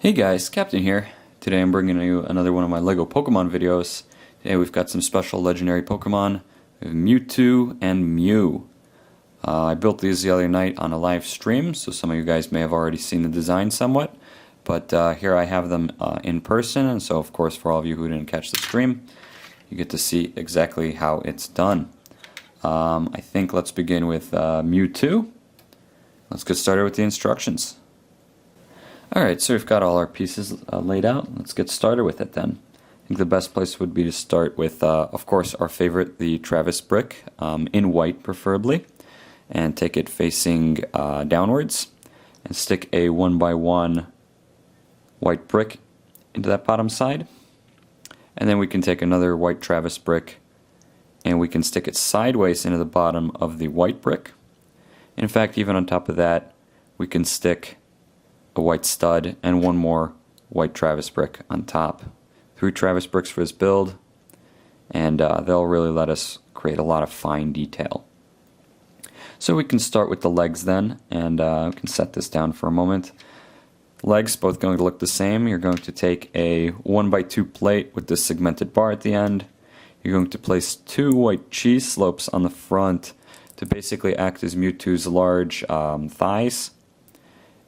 Hey guys, Captain here. Today I'm bringing you another one of my LEGO Pokemon videos. Today we've got some special legendary Pokemon, Mewtwo and Mew. I built these the other night on a live stream, so some of you guys may have already seen the design somewhat. But here I have them in person, and so of course for all of you who didn't catch the stream, you get to see exactly how it's done. I think let's begin with Mewtwo. Let's get started with the instructions. Alright, so we've got all our pieces laid out. Let's get started with it then. I think the best place would be to start with, of course, our favorite, the Travis brick, in white preferably, and take it facing downwards, and stick a 1x1 white brick into that bottom side. And then we can take another white Travis brick, and we can stick it sideways into the bottom of the white brick. In fact, even on top of that, we can stick a white stud and one more white Travis brick on top. 3 Travis bricks for this build, and they'll really let us create a lot of fine detail. So we can start with the legs then, and we can set this down for a moment. Legs both going to look the same. You're going to take a 1x2 plate with this segmented bar at the end. You're going to place 2 white cheese slopes on the front to basically act as Mewtwo's large thighs.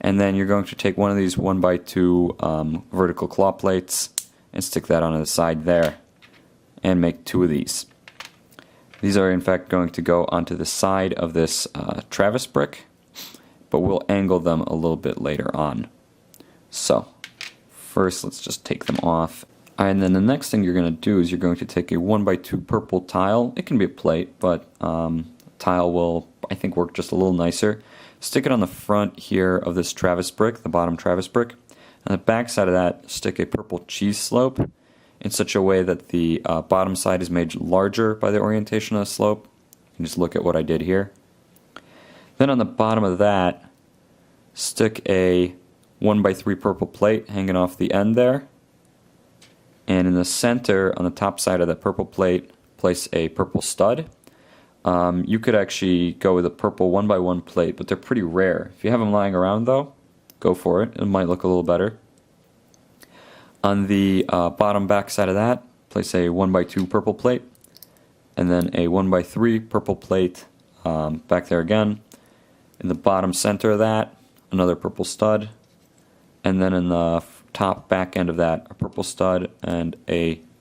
And then you're going to take one of these 1x2 vertical claw plates and stick that on the side there and make 2 of these. These are in fact going to go onto the side of this Travis brick, but we'll angle them a little bit later on. So first let's just take them off. And then the next thing you're going to do is you're going to take a 1x2 purple tile. It can be a plate, but tile will, I think, work just a little nicer. Stick it on the front here of this Travis brick, the bottom Travis brick. On the back side of that, stick a purple cheese slope in such a way that the bottom side is made larger by the orientation of the slope. You can just look at what I did here. Then on the bottom of that, stick a 1x3 purple plate hanging off the end there. And in the center, on the top side of that purple plate, place a purple stud. You could actually go with a purple 1x1 plate, but they're pretty rare. If you have them lying around though, go for it. It might look a little better. On the bottom back side of that, place a 1x2 purple plate, and then a 1x3 purple plate back there again. In the bottom center of that, another purple stud, and then in the top back end of that, a purple stud and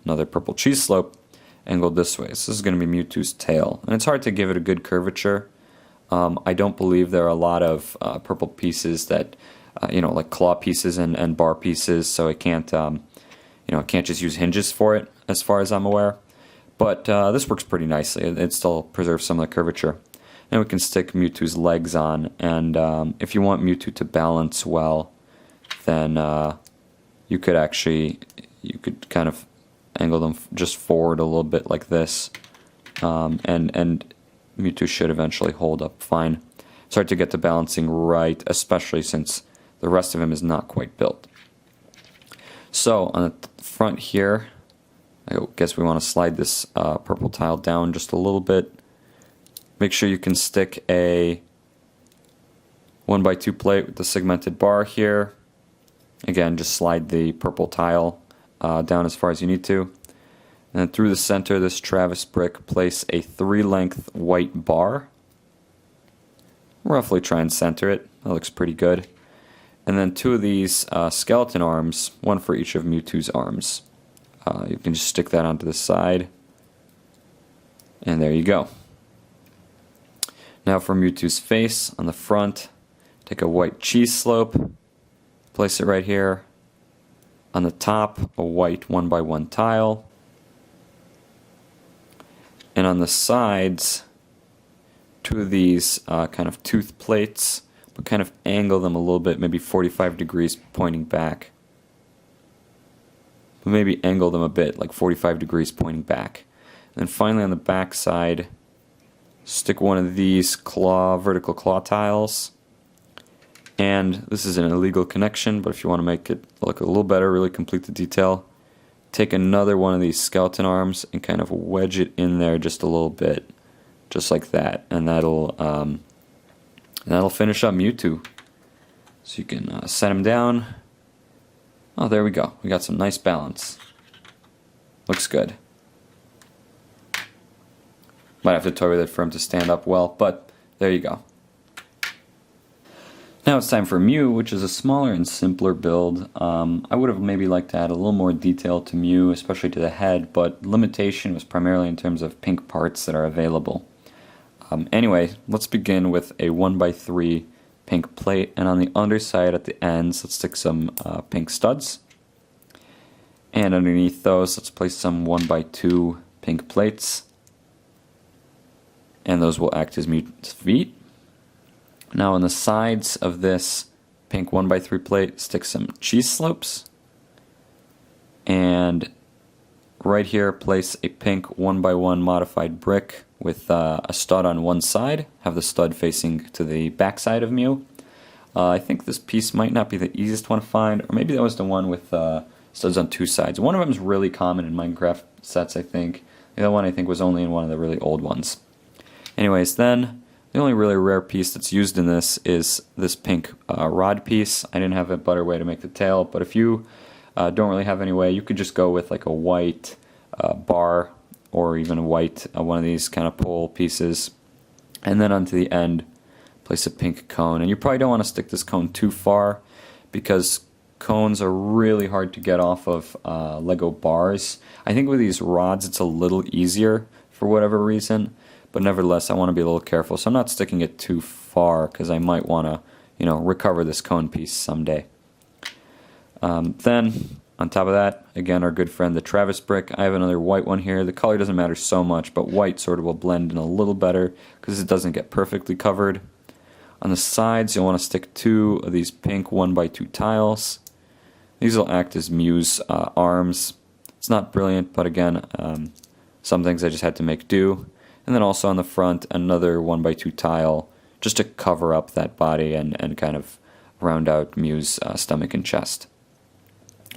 another purple cheese slope angled this way. So this is going to be Mewtwo's tail, and it's hard to give it a good curvature. I don't believe there are a lot of purple pieces that, like claw pieces and bar pieces, so it can't, it can't just use hinges for it, as far as I'm aware. But this works pretty nicely. It still preserves some of the curvature. And we can stick Mewtwo's legs on, and if you want Mewtwo to balance well, then you could kind of angle them just forward a little bit like this, and Mewtwo should eventually hold up fine. It's hard to get the balancing right, especially since the rest of him is not quite built. So on the front here, I guess we want to slide this purple tile down just a little bit. Make sure you can stick a 1x2 plate with the segmented bar here. Again, just slide the purple tile down as far as you need to. And then through the center of this Travis brick, place a 3-length white bar. Roughly try and center it. That looks pretty good. And then 2 of these skeleton arms, one for each of Mewtwo's arms. You can just stick that onto the side. And there you go. Now for Mewtwo's face on the front, take a white cheese slope, place it right here. On the top, a white 1x1 tile. And on the sides, 2 of these kind of tooth plates, but kind of angle them a little bit, maybe 45 degrees pointing back. But maybe angle them a bit, like 45 degrees pointing back. And then finally on the back side, stick one of these vertical claw tiles. And this is an illegal connection, but if you want to make it look a little better, really complete the detail, take another one of these skeleton arms and kind of wedge it in there just a little bit, just like that, and that'll finish up Mewtwo. So you can set him down, Oh, there we go. We got some nice balance. Looks good. Might have to toy with it for him to stand up well, but there you go. Now it's time for Mew, which is a smaller and simpler build. I would have maybe liked to add a little more detail to Mew, especially to the head, but limitation was primarily in terms of pink parts that are available. Anyway, let's begin with a 1x3 pink plate, and on the underside at the ends, let's stick some pink studs. And underneath those, let's place some 1x2 pink plates, and those will act as Mew's feet. Now on the sides of this pink 1x3 plate, stick some cheese slopes, and right here place a pink 1x1 modified brick with a stud on one side, have the stud facing to the back side of Mew. I think this piece might not be the easiest one to find, or maybe that was the one with studs on two sides. One of them is really common in Minecraft sets, I think. The other one I think was only in one of the really old ones. Anyways, then the only really rare piece that's used in this is this pink rod piece. I didn't have a better way to make the tail, but if you don't really have any way, you could just go with like a white bar or even a white one of these kind of pole pieces, and then onto the end place a pink cone. And you probably don't want to stick this cone too far because cones are really hard to get off of Lego bars. I think with these rods it's a little easier for whatever reason, but nevertheless I want to be a little careful, so I'm not sticking it too far because I might want to, you know, recover this cone piece someday. Then on top of that, again, our good friend the Travis brick. I have another white one here. The color doesn't matter so much, but white sort of will blend in a little better because it doesn't get perfectly covered. On the sides, you'll want to stick two of these pink 1x2 tiles. These will act as Mew's arms. It's not brilliant, but again, some things I just had to make do. And then also on the front, another 1x2 tile just to cover up that body and kind of round out Mew's stomach and chest.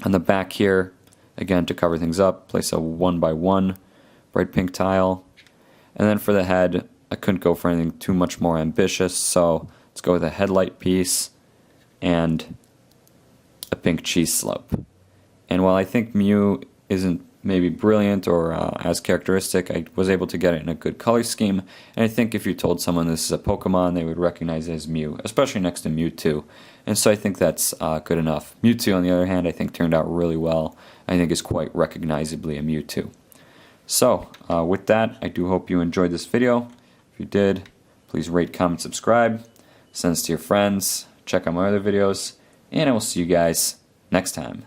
On the back here, again, to cover things up, place a 1x1 bright pink tile. And then for the head, I couldn't go for anything too much more ambitious, so let's go with a headlight piece and a pink cheese slope. And while I think Mew isn't maybe brilliant or as characteristic, I was able to get it in a good color scheme, and I think if you told someone this is a Pokemon, they would recognize it as Mew, especially next to Mewtwo, and so I think that's good enough. Mewtwo, on the other hand, I think turned out really well. I think is quite recognizably a Mewtwo. So, with that, I do hope you enjoyed this video. If you did, please rate, comment, subscribe, send this to your friends, check out my other videos, and I will see you guys next time.